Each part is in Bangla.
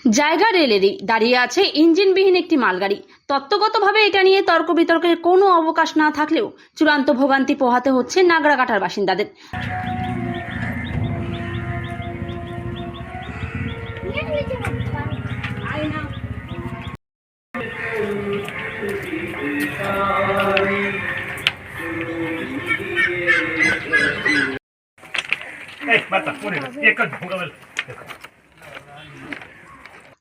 জায়গা রেলেরই দাঁড়িয়ে আছে ইঞ্জিনবিহীন একটি মালগাড়ি। তত্ত্বগতভাবে এটা নিয়ে তর্ক বিতর্কের কোনো অবকাশ না থাকলেও চূড়ান্ত ভোগান্তি পোহাতে হচ্ছে নাগরাকাটার বাসিন্দাদের।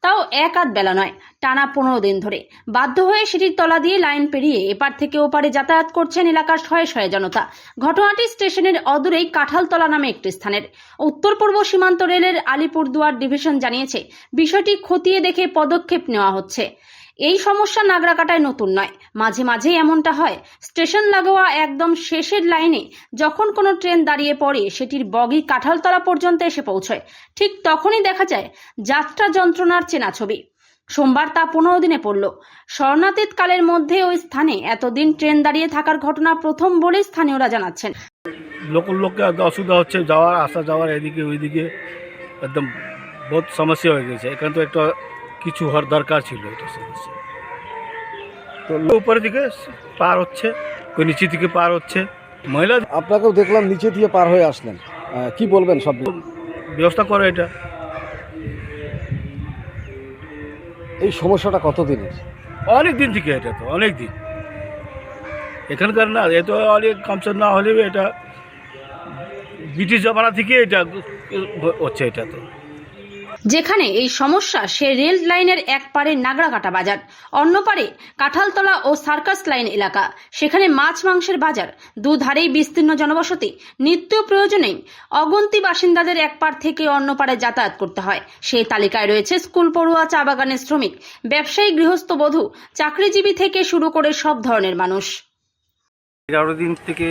তাও এক আধ বেলা নয়, টানা 15 দিন ধরে বাধ্য হয়ে সিঁড়ির তলা দিয়ে লাইন পেরিয়ে এপার থেকে ওপারে যাতায়াত করছেন এলাকার শয়ে শয়ে জনতা। ঘটনাটি স্টেশনের অদূরেই কাঁঠালতলা নামে একটি স্থানের। উত্তর পূর্ব সীমান্ত রেলের আলিপুরদুয়ার ডিভিশন জানিয়েছে বিষয়টি খতিয়ে দেখে পদক্ষেপ নেওয়া হচ্ছে। এই সমস্যা নাগরাকাটায় নতুন নয়, মাঝে মাঝে এমনটা হয়। স্টেশন লাগোয়া একদম শেষের লাইনে যখন কোনো ট্রেন দাঁড়িয়ে পড়ে সেটির বগি কাঁঠালতলা পর্যন্ত এসে পৌঁছয়, ঠিক তখনই দেখা যায় যাত্রা যন্ত্রণার চেনা ছবি। সোমবার তা 15 দিনে পড়ল। স্বর্ণাতীত কালের মধ্যে ওই স্থানে এতদিন ট্রেন দাঁড়িয়ে থাকার ঘটনা প্রথম বলে স্থানীয়রা জানাচ্ছেন। লোককে অসুবিধা হচ্ছে, যাওয়ার আসা যাওয়ার এদিকে ওইদিকে একদম বহুত সমস্যা হয়ে গেছে। এখানে তো একটা কিছু হওয়ার দরকার ছিল, এটা সমস্যা। তো উপরের দিকে পার হচ্ছে, ওই নিচে দিকে পার হচ্ছে মহিলা। আপনাকেও দেখলাম নিচে দিয়ে পার হয়ে আসলেন, কি বলবেন? সব ব্যবস্থা করে এটা। এই সমস্যাটা কতদিনের? অনেক দিন থেকে, এটা তো অনেক দিন এখানকার না, এ তো অনেক কমসে না হলে এটা ব্রিটিশ জমানা থেকে এটা হচ্ছে। এটা তো যেখানে এই সমস্যা সে রেল লাইনের এক পারে নাগরাকাটা বাজার, অন্য পারে কাঁঠালতলা ও সার্কাস লাইন এলাকা। সেখানে মাছ মাংসের বাজার, দুধারেই বিস্তীর্ণ জনবসতি। নিত্য প্রয়োজনেই অগন্তি বাসিন্দাদের এক পার থেকে অন্য পারে যাতায়াত করতে হয়। সেই তালিকায় রয়েছে স্কুল পড়ুয়া, চা বাগানের শ্রমিক, ব্যবসায়ী, গৃহস্থ বধূ, চাকরিজীবী থেকে শুরু করে সব ধরনের মানুষ। 11 দিন থেকে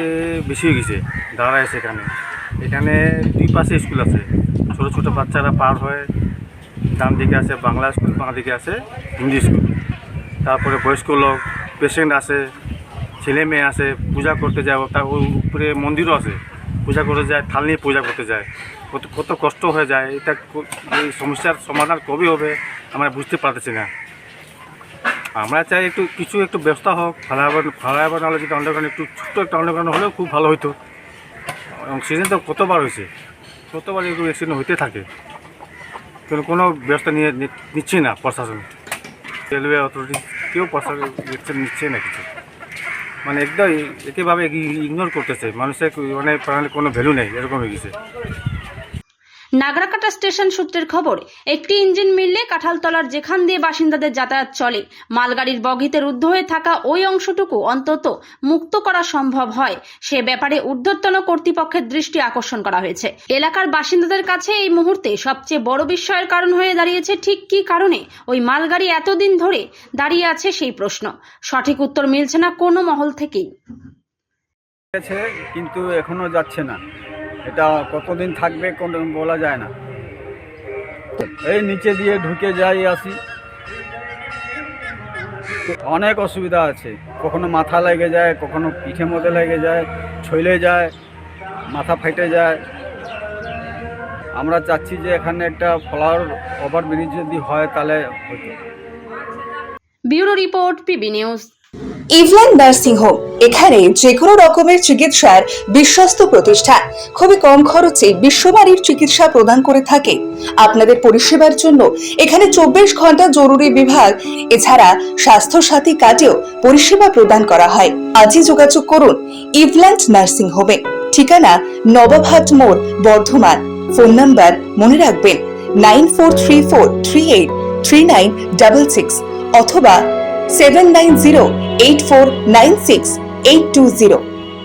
বেশি হয়ে গেছে দাঁড়ায় সেখানে। এখানে দুই পাশে স্কুল আছে, ছোটো ছোটো বাচ্চারা পার হয়ে ডান দিকে আছে বাংলা স্কুল, বাঁ দিকে আছে হিন্দি স্কুল। তারপরে বয়স্ক লোক, পেশেন্ট আছে, ছেলে মেয়ে আছে, পূজা করতে যায়। তার উপরে মন্দিরও আছে, পূজা করতে যায়, থাল নিয়ে পূজা করতে যায়। কত কষ্ট হয়ে যায়। এটা এই সমস্যার সমাধান কবে হবে আমরা বুঝতে পারতেছি না। আমরা চাই একটু ব্যবস্থা হোক, ফালাইবার নাহলে যদি আন্ডারগ্রাউন্ড একটু ছোট্ট একটা আন্ডারগ্রাউন্ড হলেও খুব ভালো হতো। এবং সিজন তো কতবার হয়েছে, কতবার একটু অ্যাক্সিডেন্ট হইতে থাকে, কিন্তু কোনো ব্যবস্থা নিচ্ছে না প্রশাসন। রেলওয়ে অথরিটি কেউ প্রশাসন নিচ্ছে না কিছু, মানে একদম একেভাবে ইগনোর করতেছে। মানুষের মানে প্রাণের কোনো ভ্যালু নেই, এরকম হয়ে গেছে। নাগরাকাটা স্টেশন সূত্রের খবর, একটি ইঞ্জিন মিললে কাঁঠালতলার যেখান দিয়ে বাসিন্দাদের যাতায়াত চলে, মালগাড়ির বগিতে রুদ্ধ হয়ে থাকা ওই অংশটুকু অন্তত মুক্ত করা সম্ভব হয়, সে ব্যাপারে ঊর্ধ্বতন কর্তৃপক্ষের দৃষ্টি আকর্ষণ করা হয়েছে। এলাকার বাসিন্দাদের কাছে এই মুহূর্তে সবচেয়ে বড় বিস্ময়ের কারণ হয়ে দাঁড়িয়েছে ঠিক কী কারণে ওই মালগাড়ি এতদিন ধরে দাঁড়িয়ে আছে সেই প্রশ্ন। সঠিক উত্তর মিলছে না কোনো মহল থেকেই। কিন্তু এখনো যাচ্ছে না। এটা কতদিন থাকবে কোন বলা যায় না। এই নিচে দিয়ে ঢুকে যাই আসি, অনেক অসুবিধা আছে। কখনো মাথা লেগে যায়, কখনো পিঠে মধ্যে লেগে যায়, ছইলে যায়, মাথা ফেটে যায়। আমরা চাচ্ছি যে এখানে একটা ফ্লাইওভার ওভারব্রিজ যদি হয় তাহলে হতো। Bureau report, PB news. ইভল্যান্ড নার্সিং হোম, এখানে যে কোনো রকমের চিকিৎসার বিশ্বস্ত প্রতিষ্ঠান। খুবই কম খরচে বিশ্বমানের চিকিৎসা প্রদান করে থাকে। আপনাদের পরিষেবার জন্য এখানে 24 ঘন্টা জরুরি বিভাগ, এছাড়া স্বাস্থ্য সাথী কার্ডেও পরিষেবা প্রদান করা হয়। আজই যোগাযোগ করুন ইভল্যান্ড নার্সিং হোমে। ঠিকানা নবাবহাট মোড়, বর্ধমান। ফোন নাম্বার মনে রাখবেন 9434383966 অথবা 7908496820।